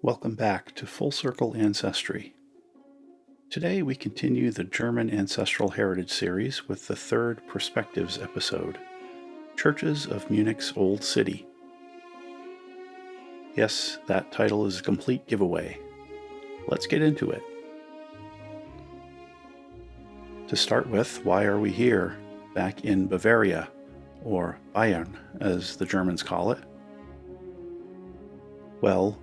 Welcome back to Full Circle Ancestry. Today we continue the German Ancestral Heritage series with the third Perspectives episode, Churches of Munich's Old City. Yes, that title is a complete giveaway. Let's get into it. To start with, why are we here, back in Bavaria, or Bayern as the Germans call it? Well,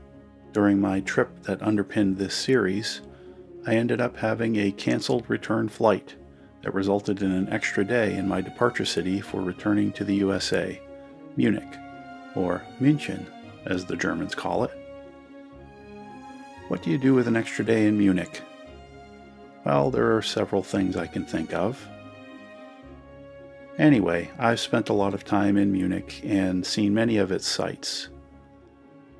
during my trip that underpinned this series, I ended up having a canceled return flight that resulted in an extra day in my departure city for returning to the USA, Munich, or München as the Germans call it. What do you do with an extra day in Munich? Well, there are several things I can think of. Anyway, I've spent a lot of time in Munich and seen many of its sights.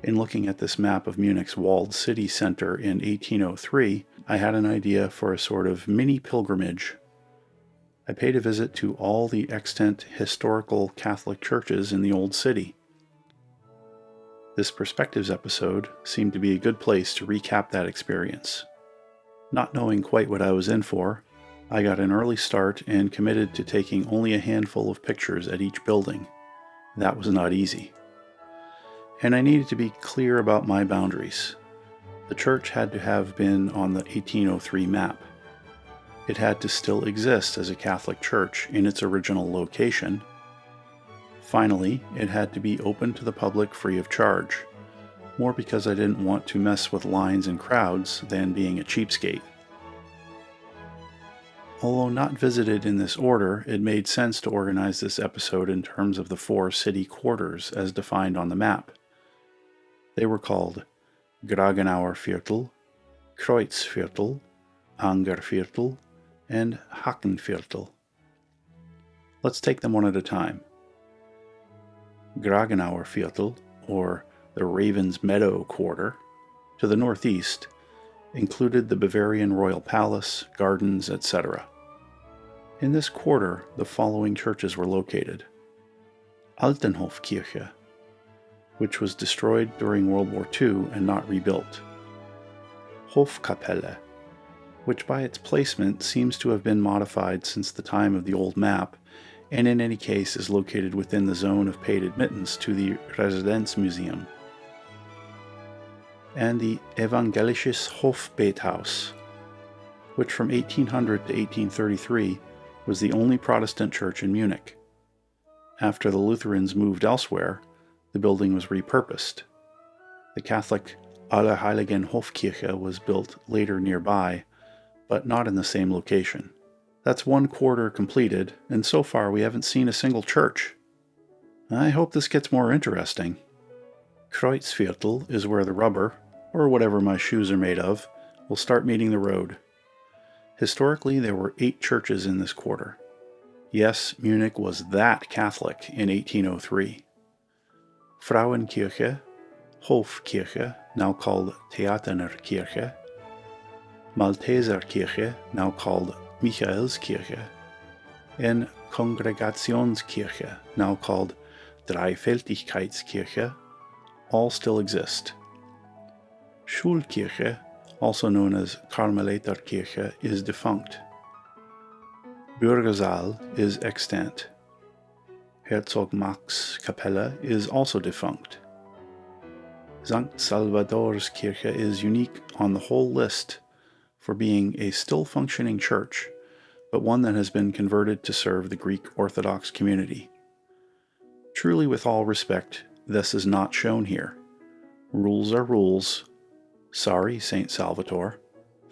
In looking at this map of Munich's walled city center in 1803, I had an idea for a sort of mini pilgrimage. I paid a visit to all the extant historical Catholic churches in the old city. This Perspectives episode seemed to be a good place to recap that experience. Not knowing quite what I was in for, I got an early start and committed to taking only a handful of pictures at each building. That was not easy. And I needed to be clear about my boundaries. The church had to have been on the 1803 map. It had to still exist as a Catholic church in its original location. Finally, it had to be open to the public free of charge, more because I didn't want to mess with lines and crowds than being a cheapskate. Although not visited in this order, it made sense to organize this episode in terms of the 4 city quarters as defined on the map. They were called Gragenauer Viertel, Kreuzviertel, Angerviertel, and Hackenviertel. Let's take them one at a time. Gragenauer Viertel, or the Raven's Meadow Quarter, to the northeast, included the Bavarian Royal Palace, gardens, etc. In this quarter, the following churches were located. Altenhofkirche, which was destroyed during World War II and not rebuilt. Hofkapelle, which by its placement seems to have been modified since the time of the old map, and in any case is located within the zone of paid admittance to the Residenzmuseum. And the Evangelisches Hofbethaus, which from 1800 to 1833 was the only Protestant church in Munich. After the Lutherans moved elsewhere, the building was repurposed. The Catholic Allerheiligen Hofkirche was built later nearby, but not in the same location. That's 1 quarter completed, and so far we haven't seen a single church. I hope this gets more interesting. Kreuzviertel is where the rubber, or whatever my shoes are made of, will start meeting the road. Historically, there were 8 churches in this quarter. Yes, Munich was that Catholic in 1803. Frauenkirche, Hofkirche, now called Theatenerkirche, Malteserkirche, now called Michaelskirche, and Kongregationskirche, now called Dreifältigkeitskirche, all still exist. Schulkirche, also known as Karmeleiterkirche, is defunct. Bürgersaal is extant. Herzog Max Kapelle is also defunct. St. Salvador's Kirche is unique on the whole list for being a still functioning church, but one that has been converted to serve the Greek Orthodox community. Truly, with all respect, this is not shown here. Rules are rules. Sorry, St. Salvator.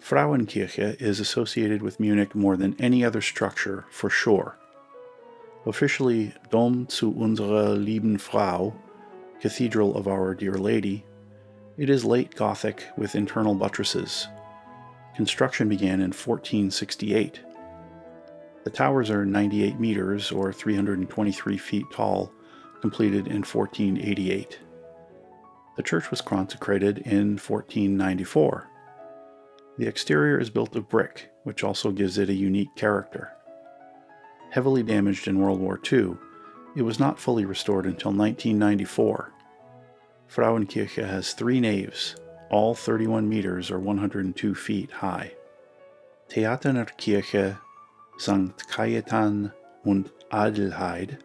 Frauenkirche is associated with Munich more than any other structure, for sure. Officially Dom zu unserer lieben Frau, Cathedral of Our Dear Lady, it is late Gothic with internal buttresses. Construction began in 1468. The towers are 98 meters or 323 feet tall, completed in 1488. The church was consecrated in 1494. The exterior is built of brick, which also gives it a unique character. Heavily damaged in World War II, it was not fully restored until 1994. Frauenkirche has 3 naves, all 31 meters or 102 feet high. Theatener Kirche St. Cajetan und Adelheid,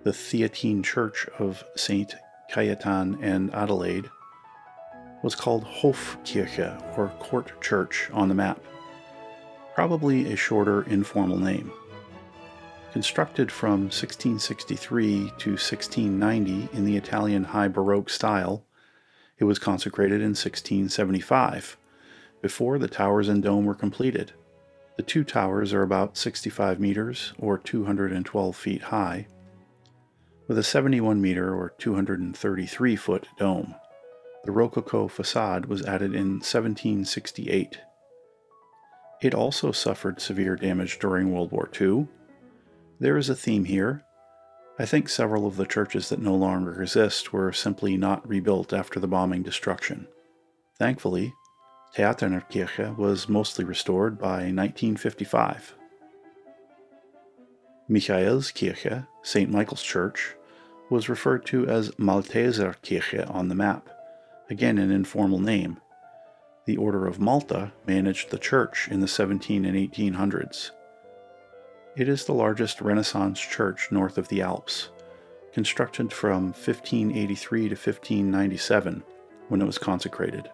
the Theatine Church of St. Cajetan and Adelaide, was called Hofkirche, or Court Church, on the map, probably a shorter informal name. Constructed from 1663 to 1690 in the Italian High Baroque style, it was consecrated in 1675, before the towers and dome were completed. The two towers are about 65 meters, or 212 feet high, with a 71 meter or 233 foot dome. The Rococo facade was added in 1768. It also suffered severe damage during World War II. There is a theme here. I think several of the churches that no longer exist were simply not rebuilt after the bombing destruction. Thankfully, Theaternerkirche was mostly restored by 1955. Michaelskirche, St. Michael's Church, was referred to as Malteserkirche on the map, again an informal name. The Order of Malta managed the church in the 17 and 1800s. It is the largest Renaissance church north of the Alps, constructed from 1583 to 1597, when it was consecrated.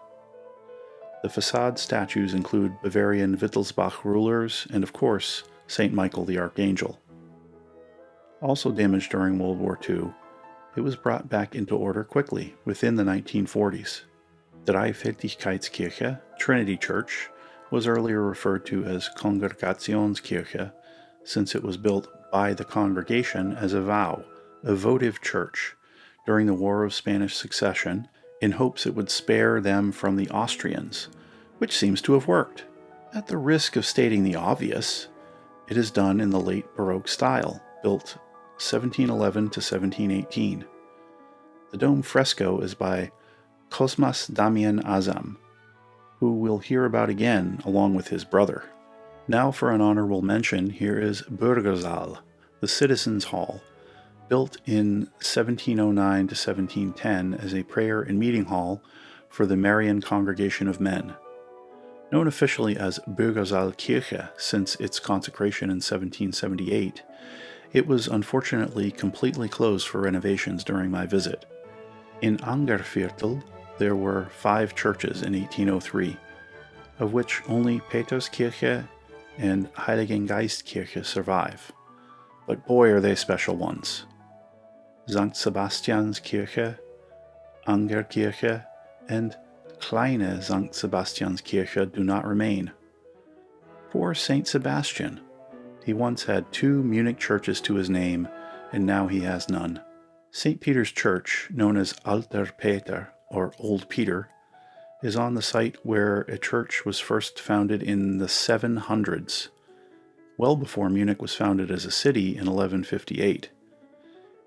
The facade statues include Bavarian Wittelsbach rulers and, of course, St. Michael the Archangel. Also damaged during World War II, it was brought back into order quickly within the 1940s. Dreifältigkeitskirche, Trinity Church, was earlier referred to as Kongregationskirche, since it was built by the congregation as a votive church, during the War of Spanish Succession, in hopes it would spare them from the Austrians, which seems to have worked. At the risk of stating the obvious, it is done in the late Baroque style, built 1711 to 1718. The dome fresco is by Cosmas Damian Azam, who we'll hear about again along with his brother. Now for an honorable mention, here is Bürgersaal, the Citizens' Hall, built in 1709 to 1710 as a prayer and meeting hall for the Marian Congregation of Men. Known officially as Bürgersaalkirche since its consecration in 1778, it was unfortunately completely closed for renovations during my visit. In Angerviertel, there were 5 churches in 1803, of which only Peterskirche and Heiligengeistkirche survive. But boy are they special ones. St. Sebastianskirche, Angerkirche, and Kleine St. Sebastianskirche do not remain. Poor St. Sebastian. He once had 2 Munich churches to his name, and now he has none. St. Peter's Church, known as Alter Peter, or Old Peter, is on the site where a church was first founded in the 700s, well before Munich was founded as a city in 1158.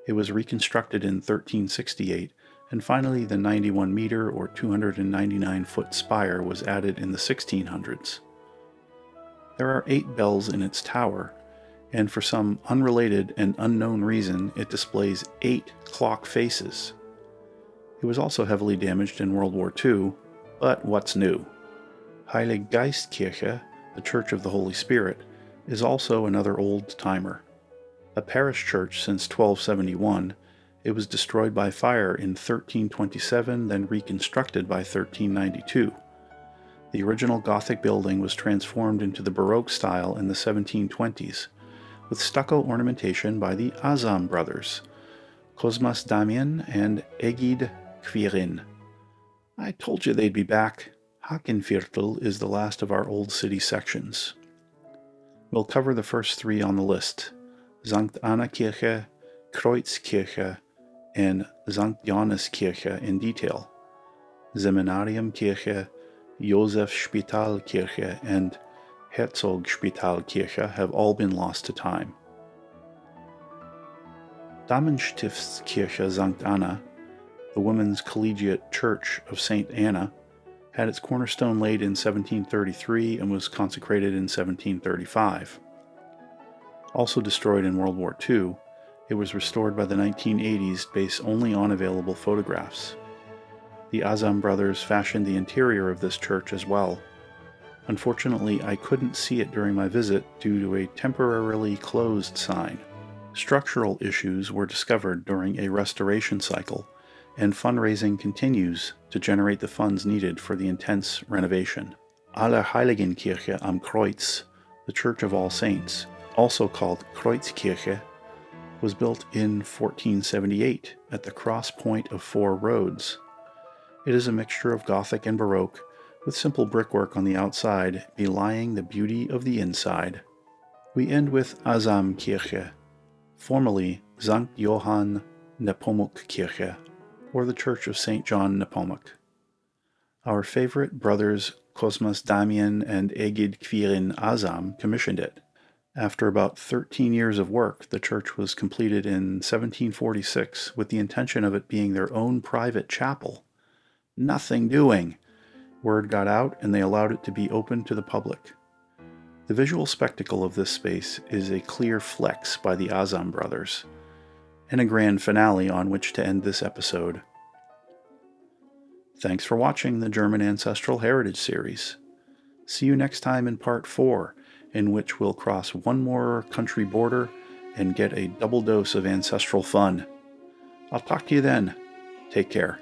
It was reconstructed in 1368, and finally the 91-meter or 299-foot spire was added in the 1600s. There are 8 bells in its tower, and for some unrelated and unknown reason it displays 8 clock faces. It was also heavily damaged in World War II, but what's new? Heiliggeistkirche, the Church of the Holy Spirit, is also another old-timer. A parish church since 1271, it was destroyed by fire in 1327, then reconstructed by 1392. The original Gothic building was transformed into the Baroque style in the 1720s, with stucco ornamentation by the Azam brothers, Cosmas Damian and Egid Quirin. I told you they'd be back. Hakenviertel is the last of our old city sections. We'll cover the first 3 on the list: St. Annakirche, Kreuzkirche, and St. Johanneskirche in detail. Seminariumkirche, Josefspitalkirche, and Herzogspitalkirche have all been lost to time. Damenstiftskirche St. Anna, the Women's Collegiate Church of St. Anna, had its cornerstone laid in 1733 and was consecrated in 1735. Also destroyed in World War II, it was restored by the 1980s based only on available photographs. The Azam brothers fashioned the interior of this church as well. Unfortunately, I couldn't see it during my visit due to a temporarily closed sign. Structural issues were discovered during a restoration cycle, and fundraising continues to generate the funds needed for the intense renovation. Allerheiligenkirche am Kreuz, the Church of All Saints, also called Kreuzkirche, was built in 1478 at the cross point of 4 roads. It is a mixture of Gothic and Baroque, with simple brickwork on the outside belying the beauty of the inside. We end with Azamkirche, formerly St. Johann Nepomuk Kirche, or the Church of St. John Nepomuk. Our favorite brothers Cosmas Damian and Egid Quirin Azam commissioned it. After about 13 years of work, the church was completed in 1746 with the intention of it being their own private chapel. Nothing doing! Word got out and they allowed it to be open to the public. The visual spectacle of this space is a clear flex by the Azam brothers, and a grand finale on which to end this episode. Thanks for watching the German Ancestral Heritage series. See you next time in part 4, in which we'll cross one more country border and get a double dose of ancestral fun. I'll talk to you then. Take care.